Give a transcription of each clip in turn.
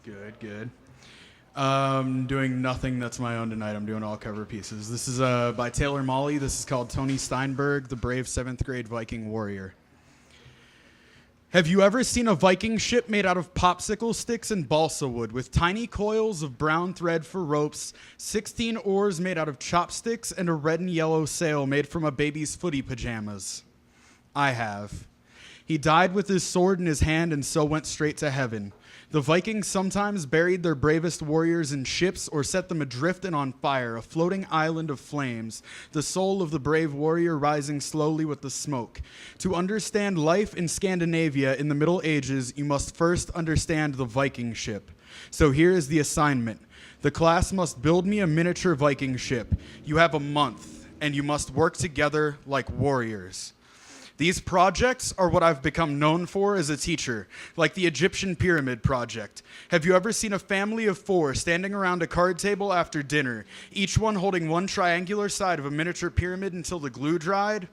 Good, good. Doing nothing that's my own tonight. I'm doing all cover pieces. This is by Taylor Molly. This is called Tony Steinberg, the brave 7th grade Viking warrior. Have you ever seen a Viking ship made out of popsicle sticks and balsa wood with tiny coils of brown thread for ropes, 16 oars made out of chopsticks, and a red and yellow sail made from a baby's footy pajamas? I have. He died with his sword in his hand and so went straight to heaven. The Vikings sometimes buried their bravest warriors in ships or set them adrift and on fire, a floating island of flames, the soul of the brave warrior rising slowly with the smoke. To understand life in Scandinavia in the Middle Ages, you must first understand the Viking ship. So here is the assignment. The class must build me a miniature Viking ship. You have a month, and you must work together like warriors. These projects are what I've become known for as a teacher, like the Egyptian Pyramid Project. Have you ever seen a family of 4 standing around a card table after dinner, each one holding one triangular side of a miniature pyramid until the glue dried?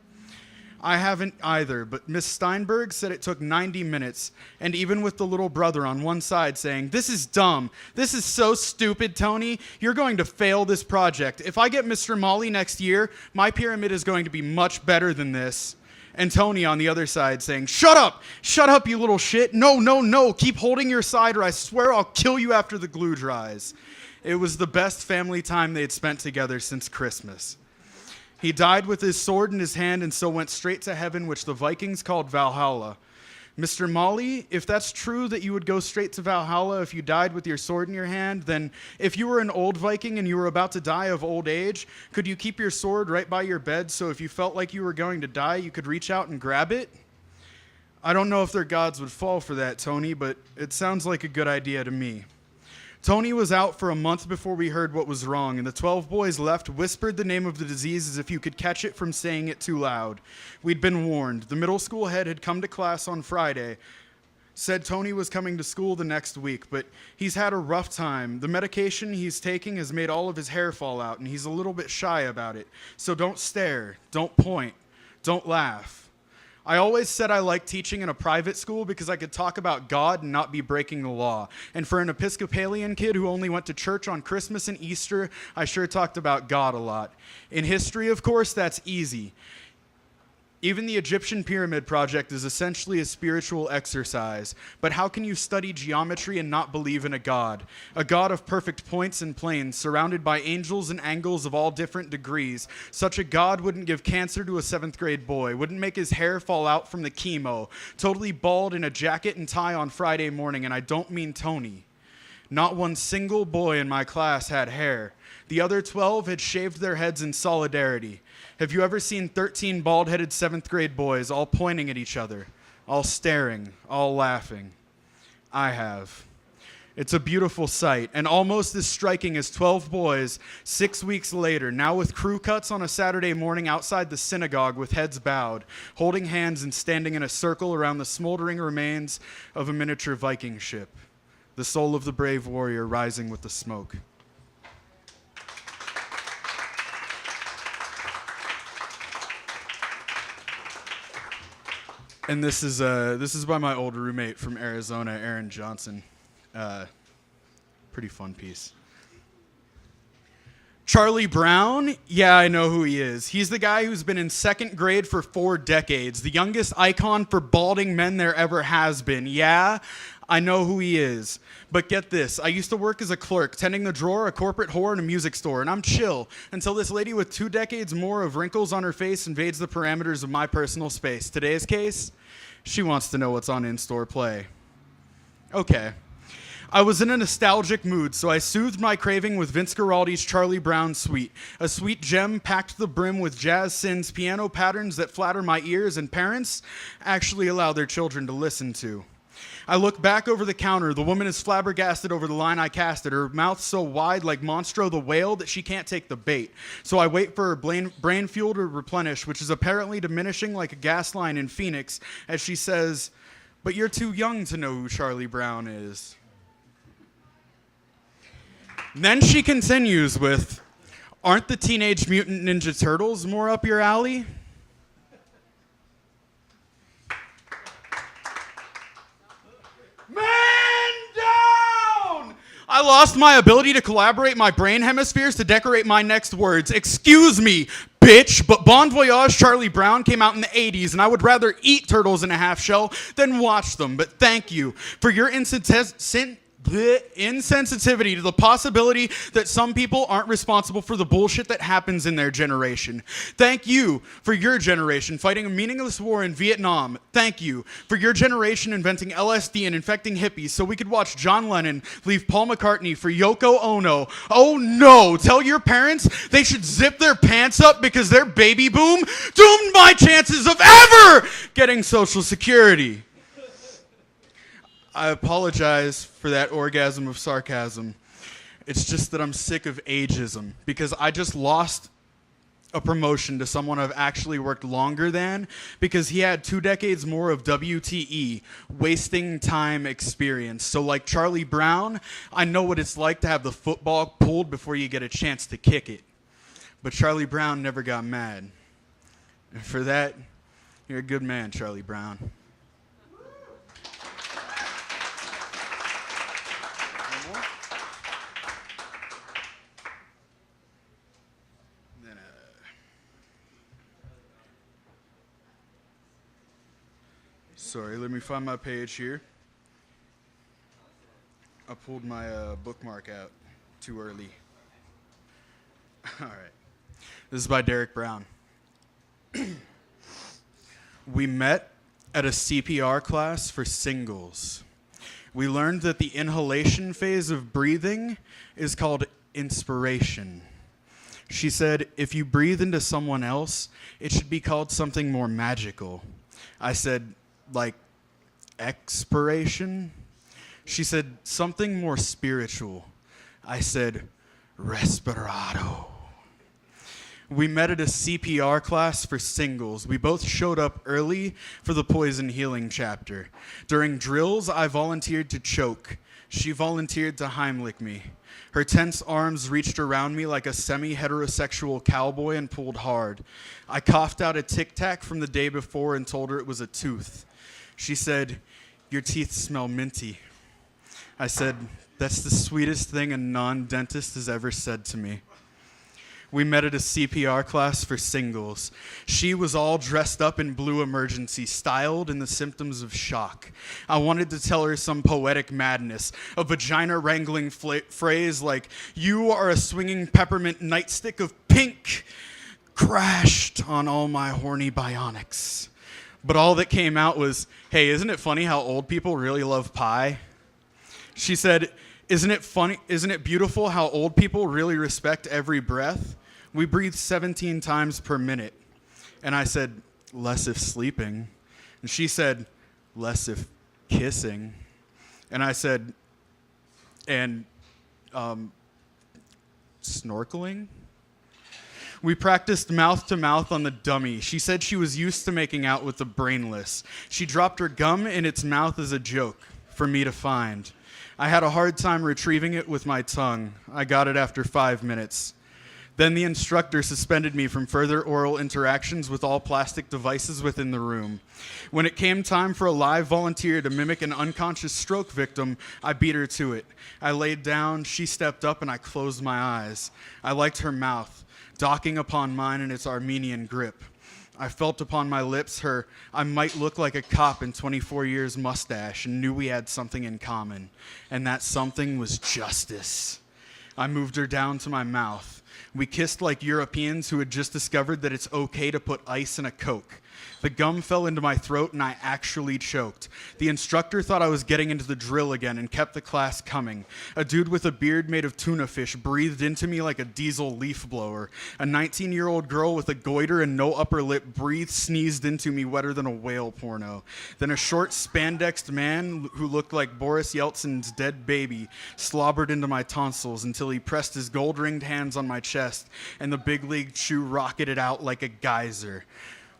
I haven't either, but Miss Steinberg said it took 90 minutes, and even with the little brother on one side saying, "This is dumb. This is so stupid, Tony. You're going to fail this project. If I get Mr. Molly next year, my pyramid is going to be much better than this." And Tony on the other side saying, "Shut up, you little shit. No, keep holding your side or I swear I'll kill you after the glue dries." It was the best family time they had spent together since Christmas. He died with his sword in his hand and so went straight to heaven, which the Vikings called Valhalla. Mr. Molly, if that's true that you would go straight to Valhalla if you died with your sword in your hand, then if you were an old Viking and you were about to die of old age, could you keep your sword right by your bed so if you felt like you were going to die, you could reach out and grab it? I don't know if their gods would fall for that, Tony, but it sounds like a good idea to me. Tony was out for a month before we heard what was wrong, and the 12 boys left whispered the name of the disease as if you could catch it from saying it too loud. We'd been warned. The middle school head had come to class on Friday, said Tony was coming to school the next week, but he's had a rough time. The medication he's taking has made all of his hair fall out, and he's a little bit shy about it. So don't stare, don't point, don't laugh. I always said I liked teaching in a private school because I could talk about God and not be breaking the law. And for an Episcopalian kid who only went to church on Christmas and Easter, I sure talked about God a lot. In history, of course, that's easy. Even the Egyptian Pyramid Project is essentially a spiritual exercise. But how can you study geometry and not believe in a God of perfect points and planes, surrounded by angels and angles of all different degrees? Such a God wouldn't give cancer to a 7th grade boy, wouldn't make his hair fall out from the chemo, totally bald in a jacket and tie on Friday morning, and I don't mean Tony. Not one single boy in my class had hair. The other 12 had shaved their heads in solidarity. Have you ever seen 13 bald-headed 7th grade boys all pointing at each other, all staring, all laughing? I have. It's a beautiful sight, and almost as striking as 12 boys 6 weeks later, now with crew cuts on a Saturday morning outside the synagogue with heads bowed, holding hands and standing in a circle around the smoldering remains of a miniature Viking ship, the soul of the brave warrior rising with the smoke. And this is by my old roommate from Arizona, Aaron Johnson. Pretty fun piece. Charlie Brown? Yeah, I know who he is. He's the guy who's been in 2nd grade for 4 decades, the youngest icon for balding men there ever has been. Yeah, I know who he is. But get this, I used to work as a clerk, tending the drawer, a corporate whore, and a music store, and I'm chill until this lady with 2 decades more of wrinkles on her face invades the parameters of my personal space. Today's case, she wants to know what's on in-store play. Okay. I was in a nostalgic mood, so I soothed my craving with Vince Guaraldi's Charlie Brown Suite, a sweet gem packed to the brim with jazz sins, piano patterns that flatter my ears and parents actually allow their children to listen to. I look back over the counter. The woman is flabbergasted over the line I casted, her mouth so wide like Monstro the whale that she can't take the bait. So I wait for her brain fuel to replenish, which is apparently diminishing like a gas line in Phoenix, as she says, "But you're too young to know who Charlie Brown is." Then she continues with, "Aren't the Teenage Mutant Ninja Turtles more up your alley?" Man down! I lost my ability to collaborate my brain hemispheres to decorate my next words. Excuse me, bitch, but Bon Voyage Charlie Brown came out in the 80s, and I would rather eat turtles in a half shell than watch them. But thank you for your insensitivity to the possibility that some people aren't responsible for the bullshit that happens in their generation. Thank you for your generation fighting a meaningless war in Vietnam. Thank you for your generation inventing LSD and infecting hippies so we could watch John Lennon leave Paul McCartney for Yoko Ono. Oh no, tell your parents they should zip their pants up because their baby boom doomed my chances of ever getting Social Security. I apologize for that orgasm of sarcasm. It's just that I'm sick of ageism because I just lost a promotion to someone I've actually worked longer than because he had 2 decades more of WTE, wasting time experience. So like Charlie Brown, I know what it's like to have the football pulled before you get a chance to kick it. But Charlie Brown never got mad. And for that, you're a good man, Charlie Brown. Sorry, let me find my page here. I pulled my bookmark out too early. All right. This is by Derek Brown. We met at a CPR class for singles. We learned that the inhalation phase of breathing is called inspiration. She said, if you breathe into someone else, it should be called something more magical. I said, like expiration? She said, something more spiritual. I said, respirado. We met at a CPR class for singles. We both showed up early for the poison healing chapter. During drills, I volunteered to choke. She volunteered to Heimlich me. Her tense arms reached around me like a semi-heterosexual cowboy and pulled hard. I coughed out a Tic Tac from the day before and told her it was a tooth. She said, your teeth smell minty. I said, that's the sweetest thing a non-dentist has ever said to me. We met at a CPR class for singles. She was all dressed up in blue emergency, styled in the symptoms of shock. I wanted to tell her some poetic madness, a vagina-wrangling phrase like, you are a swinging peppermint nightstick of pink, crashed on all my horny bionics. But all that came out was, hey, isn't it funny how old people really love pie? She said, isn't it beautiful how old people really respect every breath? We breathe 17 times per minute. And I said, less if sleeping. And she said, less if kissing. And I said, and snorkeling? We practiced mouth to mouth on the dummy. She said she was used to making out with the brainless. She dropped her gum in its mouth as a joke for me to find. I had a hard time retrieving it with my tongue. I got it after 5 minutes. Then the instructor suspended me from further oral interactions with all plastic devices within the room. When it came time for a live volunteer to mimic an unconscious stroke victim, I beat her to it. I laid down, she stepped up, and I closed my eyes. I liked her mouth, docking upon mine in its Armenian grip. I felt upon my lips her I might look like a cop in 24 years mustache and knew we had something in common. And that something was justice. I moved her down to my mouth. We kissed like Europeans who had just discovered that it's okay to put ice in a Coke. The gum fell into my throat and I actually choked. The instructor thought I was getting into the drill again and kept the class coming. A dude with a beard made of tuna fish breathed into me like a diesel leaf blower. A 19-year-old girl with a goiter and no upper lip sneezed into me wetter than a whale porno. Then a short spandexed man who looked like Boris Yeltsin's dead baby slobbered into my tonsils until he pressed his gold-ringed hands on my chest and the big league chew rocketed out like a geyser.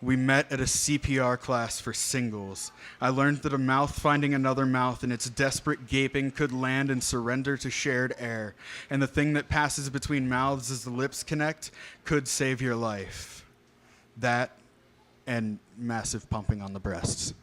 We met at a CPR class for singles. I learned that a mouth finding another mouth in its desperate gaping could land and surrender to shared air. And the thing that passes between mouths as the lips connect could save your life. That and massive pumping on the breasts.